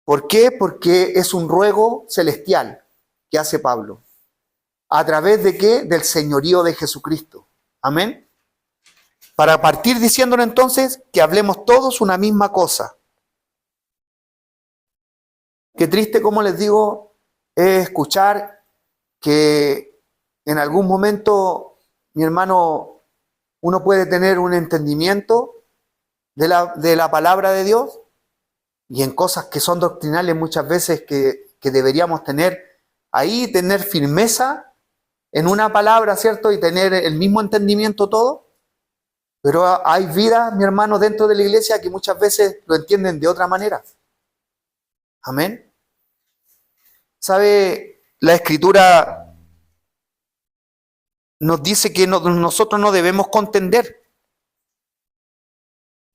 ¿Por qué? Porque es un ruego celestial que hace Pablo. ¿A través de qué? Del señorío de Jesucristo. Amén. Para partir diciéndole entonces que hablemos todos una misma cosa. Qué triste, como les digo, es escuchar que en algún momento, mi hermano, uno puede tener un entendimiento de la palabra de Dios y en cosas que son doctrinales muchas veces que deberíamos tener ahí, tener firmeza en una palabra, ¿cierto? Y tener el mismo entendimiento todo. Pero hay vida, mi hermano, dentro de la iglesia que muchas veces lo entienden de otra manera. Amén. ¿Sabe? La Escritura nos dice que nosotros no debemos contender.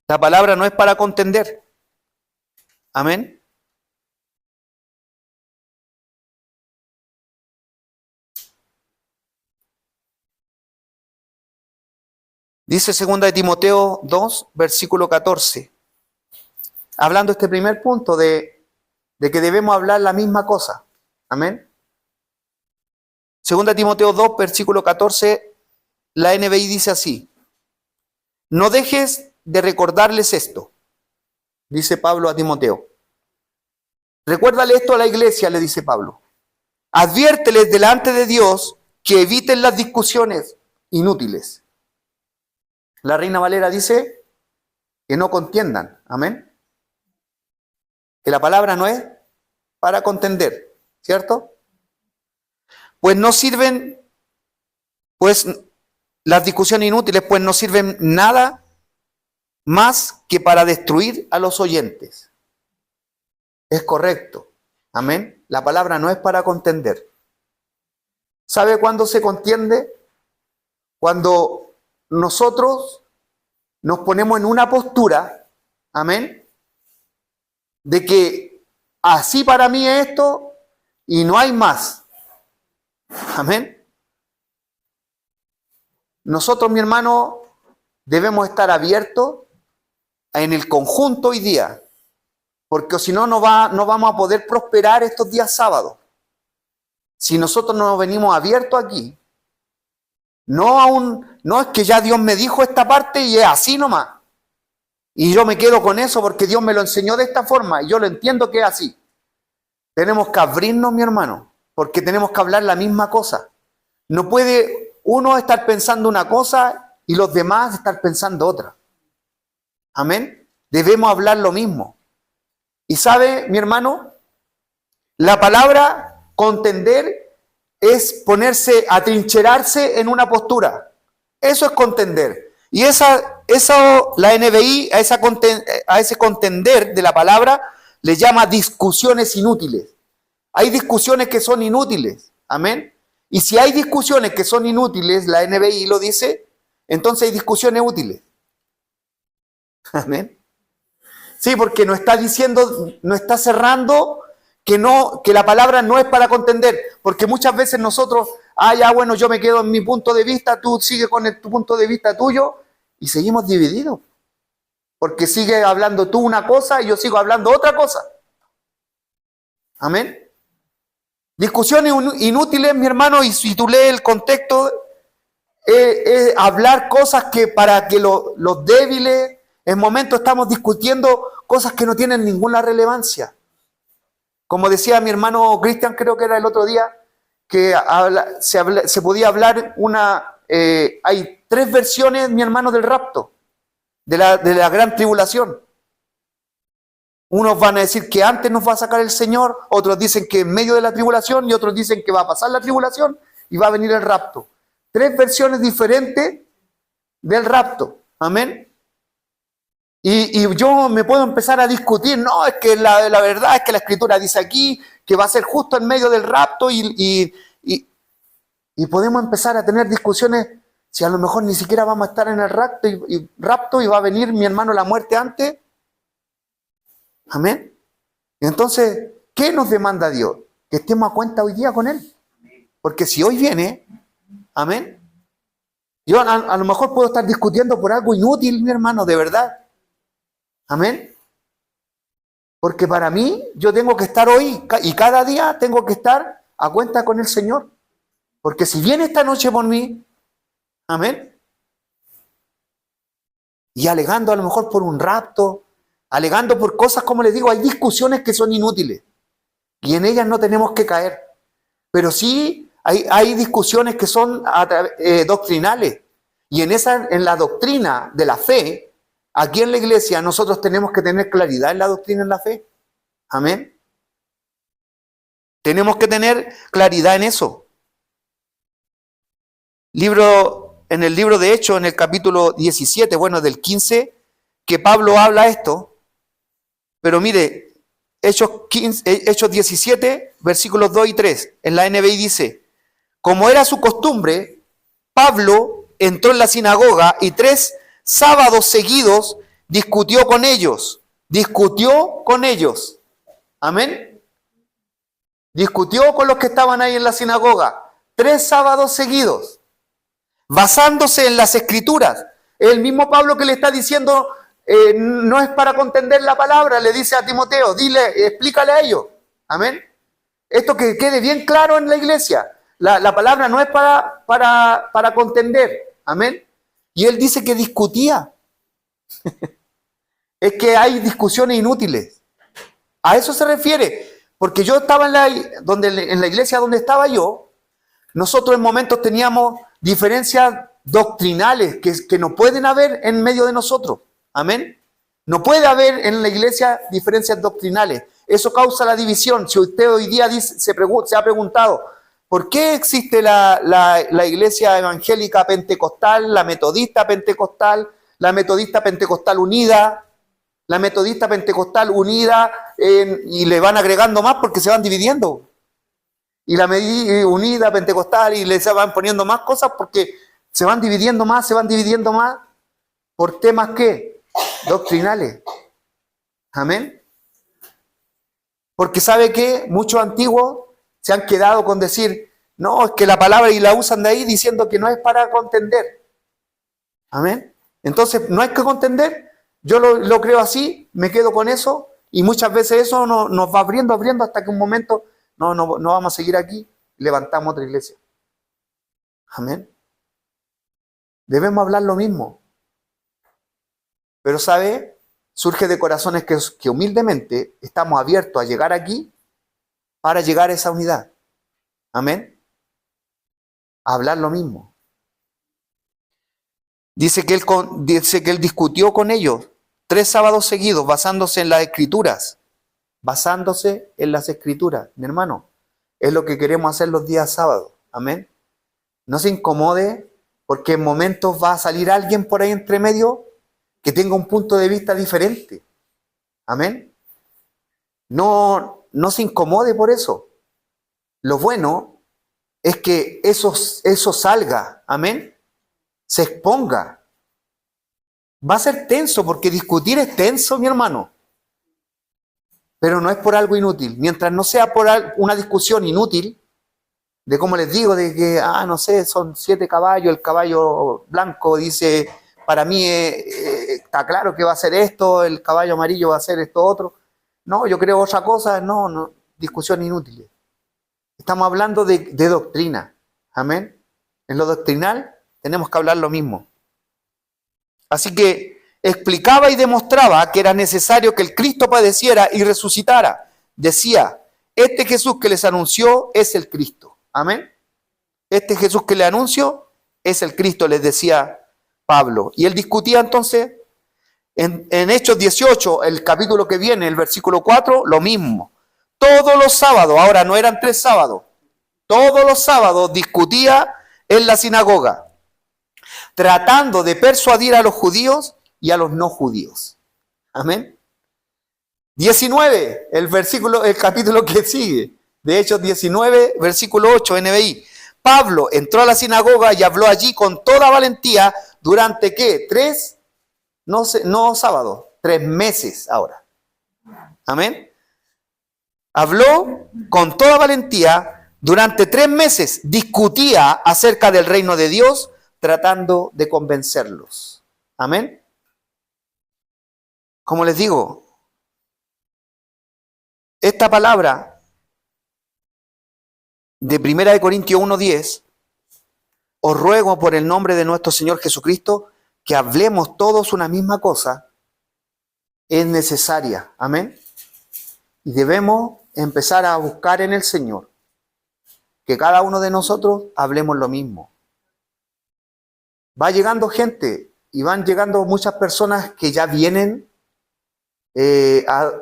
La palabra no es para contender. Amén. Dice 2 de Timoteo 2, versículo 14. Hablando este primer punto de que debemos hablar la misma cosa. Amén. 2 de Timoteo 2, versículo 14, la NBI dice así. No dejes de recordarles esto, dice Pablo a Timoteo. Recuérdale esto a la iglesia, le dice Pablo. Adviérteles delante de Dios que eviten las discusiones inútiles. La Reina Valera dice que no contiendan. Amén. Que la palabra no es para contender, ¿cierto? Pues no sirven, pues las discusiones inútiles, pues no sirven nada más que para destruir a los oyentes. Es correcto. Amén. La palabra no es para contender. ¿Sabe cuándo se contiende? Cuando nosotros nos ponemos en una postura, amén, de que así para mí es esto y no hay más. Amén. Nosotros, mi hermano, debemos estar abiertos en el conjunto hoy día, porque si no, no vamos a poder prosperar estos días sábados. Si nosotros no venimos abiertos aquí, no es que ya Dios me dijo esta parte y es así nomás. Y yo me quedo con eso porque Dios me lo enseñó de esta forma y yo lo entiendo que es así. Tenemos que abrirnos, mi hermano, porque tenemos que hablar la misma cosa. No puede uno estar pensando una cosa y los demás estar pensando otra. Amén. Debemos hablar lo mismo. Y sabe, mi hermano, la palabra contender es ponerse, atrincherarse en una postura. Eso es contender. Y la NBI, a ese contender de la palabra, le llama discusiones inútiles. Hay discusiones que son inútiles. Amén. Y si hay discusiones que son inútiles, la NBI lo dice, entonces hay discusiones útiles. Amén. Sí, porque nos está diciendo, nos está cerrando que la palabra no es para contender, porque muchas veces nosotros, ya bueno, yo me quedo en mi punto de vista, tú sigues con tu punto de vista tuyo, y seguimos divididos, porque sigue hablando tú una cosa y yo sigo hablando otra cosa. Amén. Discusiones inútiles, mi hermano, y si tú lees el contexto, es hablar cosas que para que los débiles, en momentos estamos discutiendo cosas que no tienen ninguna relevancia. Como decía mi hermano Cristian, creo que era el otro día, que se podía hablar hay 3 versiones, mi hermano, del rapto, de la gran tribulación. Unos van a decir que antes nos va a sacar el Señor, otros dicen que en medio de la tribulación y otros dicen que va a pasar la tribulación y va a venir el rapto. 3 versiones diferentes del rapto. Amén. Y yo me puedo empezar a discutir, no, es que la verdad es que la Escritura dice aquí que va a ser justo en medio del rapto y podemos empezar a tener discusiones si a lo mejor ni siquiera vamos a estar en el rapto y va a venir, mi hermano, la muerte antes. Amén. Entonces, ¿qué nos demanda Dios? Que estemos a cuenta hoy día con Él. Porque si hoy viene, amén, yo a lo mejor puedo estar discutiendo por algo inútil, mi hermano, de verdad. Amén. Porque para mí, yo tengo que estar hoy y cada día tengo que estar a cuenta con el Señor. Porque si viene esta noche por mí, amén, y alegando a lo mejor por un rapto, alegando por cosas, como les digo, hay discusiones que son inútiles y en ellas no tenemos que caer. Pero sí hay discusiones que son doctrinales y en la doctrina de la fe, aquí en la iglesia nosotros tenemos que tener claridad en la doctrina en la fe. Amén. Tenemos que tener claridad en eso. Libro en el libro de Hechos, en el capítulo 17, bueno, del 15, que Pablo habla esto. Pero mire, Hechos 17, versículos 2 y 3, en la NBI dice, como era su costumbre, Pablo entró en la sinagoga y 3 sábados seguidos discutió con ellos. Discutió con ellos. Amén. Discutió con los que estaban ahí en la sinagoga. 3 sábados seguidos. Basándose en las escrituras. El mismo Pablo que le está diciendo, no es para contender la palabra, le dice a Timoteo, dile, explícale a ellos. Amén. Esto que quede bien claro en la iglesia. La palabra no es para contender. Amén. Y él dice que discutía. Es que hay discusiones inútiles. A eso se refiere. Porque yo estaba en la iglesia donde estaba yo, nosotros en momentos teníamos diferencias doctrinales que no pueden haber en medio de nosotros. Amén. No puede haber en la iglesia diferencias doctrinales. Eso causa la división. Si usted hoy día se ha preguntado, ¿por qué existe la iglesia evangélica pentecostal, la metodista pentecostal unida, la metodista pentecostal unida, y le van agregando más porque se van dividiendo? Y la unida pentecostal, y les van poniendo más cosas porque se van dividiendo más por temas ¿qué? Doctrinales. Amén. Porque ¿sabe qué? Muchos antiguos se han quedado con decir, no, es que la palabra, y la usan de ahí diciendo que no es para contender. Amén. Entonces, no hay que contender. Yo lo creo así, me quedo con eso, y muchas veces eso nos va abriendo hasta que un momento no vamos a seguir aquí, levantamos otra iglesia. Amén. Debemos hablar lo mismo. Pero ¿sabe? Surge de corazones que humildemente estamos abiertos a llegar aquí para llegar a esa unidad. Amén. A hablar lo mismo. Dice que él discutió con ellos 3 sábados seguidos basándose en las escrituras. Basándose en las escrituras. Mi hermano, es lo que queremos hacer los días sábados. Amén. No se incomode porque en momentos va a salir alguien por ahí entre medio que tenga un punto de vista diferente. Amén. No se incomode por eso. Lo bueno es que eso salga. Amén. Se exponga. Va a ser tenso porque discutir es tenso, mi hermano. Pero no es por algo inútil. Mientras no sea por una discusión inútil, de como les digo, de que, no sé, son 7 caballos, el caballo blanco dice, para mí está claro que va a ser esto, el caballo amarillo va a ser esto otro. No, yo creo otra cosa, no, discusión inútil. Estamos hablando de doctrina. Amén. En lo doctrinal tenemos que hablar lo mismo. Así que explicaba y demostraba que era necesario que el Cristo padeciera y resucitara. Decía, este Jesús que les anunció es el Cristo. Amén. Este Jesús que le anuncio es el Cristo, les decía Pablo. Y él discutía entonces en Hechos 18, el capítulo que viene, el versículo 4, lo mismo. Todos los sábados, ahora no eran 3 sábados, todos los sábados discutía en la sinagoga, tratando de persuadir a los judíos y a los no judíos. Amén. 19, el capítulo que sigue, de Hechos 19, versículo 8, NBI. Pablo entró a la sinagoga y habló allí con toda valentía durante ¿qué? 3, no sábados, 3 meses ahora. Amén. Habló con toda valentía durante 3 meses, discutía acerca del reino de Dios, tratando de convencerlos. Amén. Como les digo, esta palabra de 1 Corintios 1:10, os ruego por el nombre de nuestro Señor Jesucristo que hablemos todos una misma cosa, es necesaria. Amén. Y debemos empezar a buscar en el Señor que cada uno de nosotros hablemos lo mismo. Va llegando gente y van llegando muchas personas que ya vienen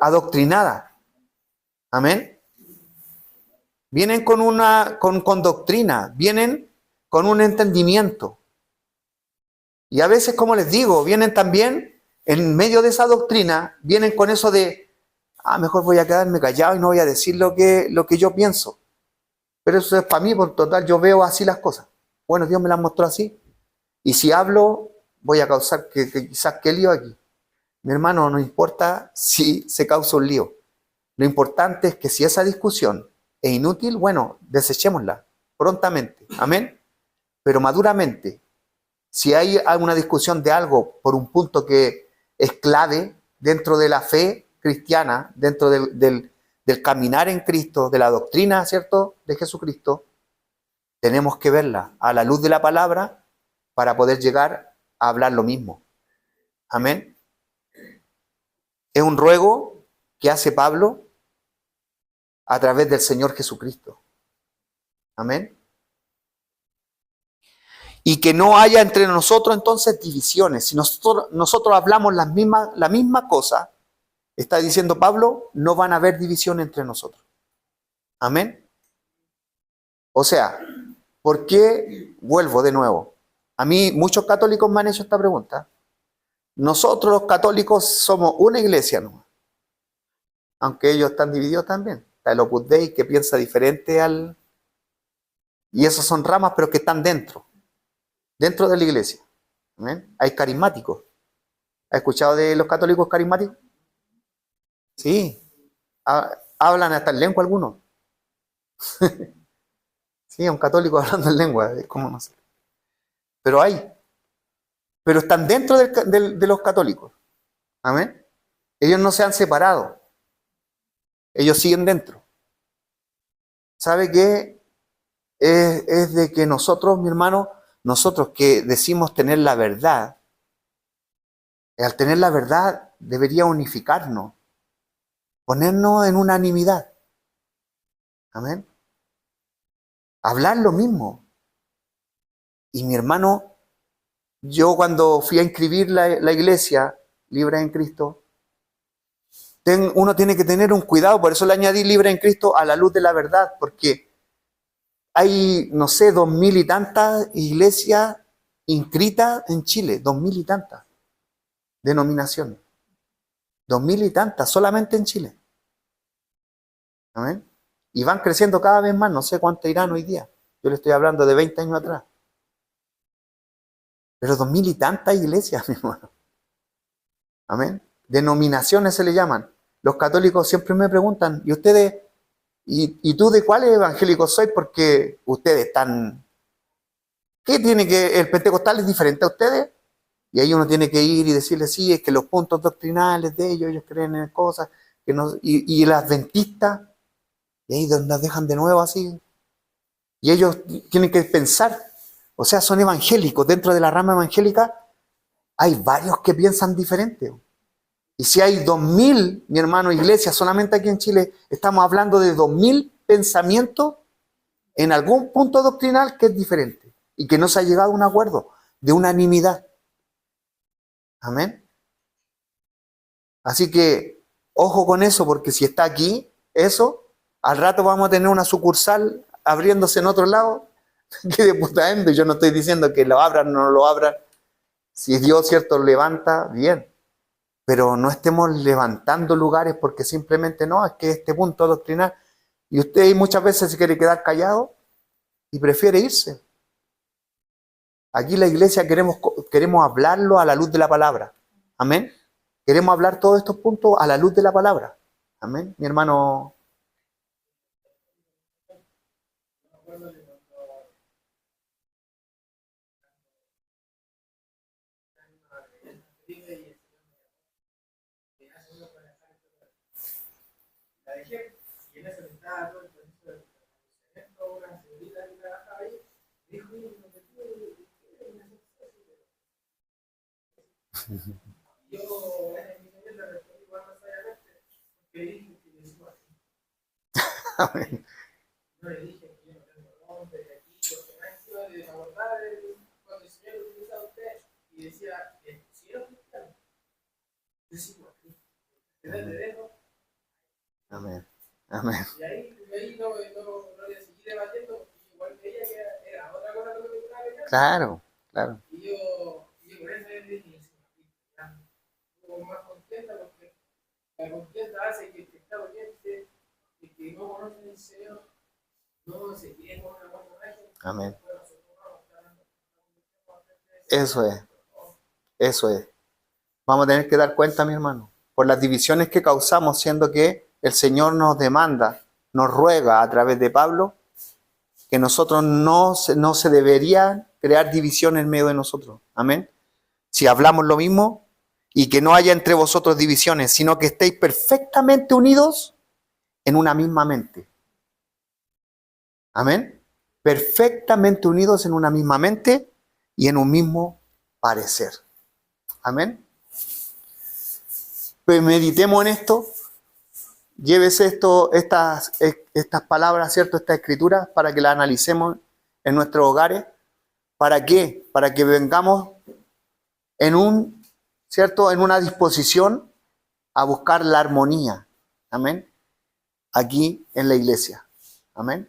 adoctrinadas. Amén. Vienen con doctrina, vienen con un entendimiento. Y a veces, como les digo, vienen también, en medio de esa doctrina, vienen con eso de, mejor voy a quedarme callado y no voy a decir lo que yo pienso. Pero eso es para mí, por total, yo veo así las cosas. Bueno, Dios me las mostró así. Y si hablo, voy a causar que quizás qué lío aquí. Mi hermano, no importa si se causa un lío. Lo importante es que si esa discusión es inútil, bueno, desechémosla prontamente. Amén. Pero maduramente. Si hay alguna discusión de algo por un punto que es clave dentro de la fe cristiana, dentro del caminar en Cristo, de la doctrina, ¿cierto?, de Jesucristo, tenemos que verla a la luz de la palabra para poder llegar a hablar lo mismo. Amén. Es un ruego que hace Pablo a través del Señor Jesucristo. Amén. Y que no haya entre nosotros entonces divisiones. Si nosotros hablamos la misma cosa, está diciendo Pablo, no van a haber división entre nosotros. Amén. O sea, ¿por qué? Vuelvo de nuevo. A mí muchos católicos me han hecho esta pregunta. Nosotros los católicos somos una iglesia, ¿no? Aunque ellos están divididos también. Está el Opus Dei que piensa diferente al... Y esos son ramas, pero que están dentro de la iglesia. ¿Amén? Hay carismáticos. ¿Has escuchado de los católicos carismáticos? Sí. Hablan hasta en lengua algunos. Sí, un católico hablando en lengua, es como no sé. Pero hay. Pero están dentro de los católicos. Amén. Ellos no se han separado. Ellos siguen dentro. ¿Sabe qué? Es de que nosotros, mi hermano, nosotros que decimos tener la verdad, al tener la verdad debería unificarnos, ponernos en unanimidad. Amén. Hablar lo mismo. Y mi hermano, yo cuando fui a inscribir la iglesia Libre en Cristo, uno tiene que tener un cuidado, por eso le añadí Libre en Cristo a la luz de la verdad, porque hay, no sé, 2000 y tantas iglesias inscritas en Chile, 2000 y tantas denominaciones, 2000 y tantas solamente en Chile. ¿Amén? Y van creciendo cada vez más, no sé cuántas irán hoy día. Yo le estoy hablando de 20 años atrás. Pero 2000 y tantas iglesias, mi hermano. Amén. Denominaciones se le llaman. Los católicos siempre me preguntan, ¿y ustedes, y tú de cuáles evangélicos sois? Porque ustedes están... ¿Qué tiene que... ¿El pentecostal es diferente a ustedes? Y ahí uno tiene que ir y decirle, sí, es que los puntos doctrinales de ellos creen en cosas, que no, y las adventistas, y ahí las dejan de nuevo así. Y ellos tienen que pensar, o sea, son evangélicos. Dentro de la rama evangélica hay varios que piensan diferente. Y si hay 2000, mi hermano, iglesias solamente aquí en Chile, estamos hablando de 2000 pensamientos en algún punto doctrinal que es diferente y que no se ha llegado a un acuerdo de unanimidad. Amén. Así que ojo con eso, porque si está aquí eso, al rato vamos a tener una sucursal abriéndose en otro lado. Que de puta ende, yo no estoy diciendo que lo abran o no lo abran. Si Dios, cierto, lo levanta, bien. Pero no estemos levantando lugares porque simplemente no, es que este punto doctrinal. Y usted muchas veces se quiere quedar callado y prefiere irse. Aquí la iglesia queremos hablarlo a la luz de la palabra. Amén. Queremos hablar todos estos puntos a la luz de la palabra. Amén. Mi hermano. La dejé y en eso estaba todo el proceso de procesamiento, una señorita que trabajaba ahí, dijo, yo en mi nivel le respondí igual más allá, porque dije que le decimos así. Amén. No le dije que yo no tengo nombre de aquí, porque me ha sido de abordar cuando el Señor lo utiliza a usted y decía, si era cristiano, decimos aquí, te dejo. Amén. Amén. Y ahí no voy a seguir debatiendo, porque igual que ella que era otra cosa que me estaba peleando. Claro, claro. Y yo por La contienda hace que el que está oyente, el que no conoce al Señor, no se quede con una buena imagen. Amén. Bueno, nosotros vamos a estar hablando. Eso es. Eso es. Vamos a tener que dar cuenta, mi hermano, por las divisiones que causamos, siendo que el Señor nos demanda, nos ruega a través de Pablo, que nosotros no se debería crear división en medio de nosotros. Amén. Si hablamos lo mismo y que no haya entre vosotros divisiones, sino que estéis perfectamente unidos en una misma mente. Amén. Perfectamente unidos en una misma mente y en un mismo parecer. Amén. Pues meditemos en esto. Llévese estas palabras, ¿cierto? Estas escrituras para que las analicemos en nuestros hogares. ¿Para qué? Para que vengamos ¿cierto? En una disposición a buscar la armonía. Amén. Aquí en la iglesia. Amén.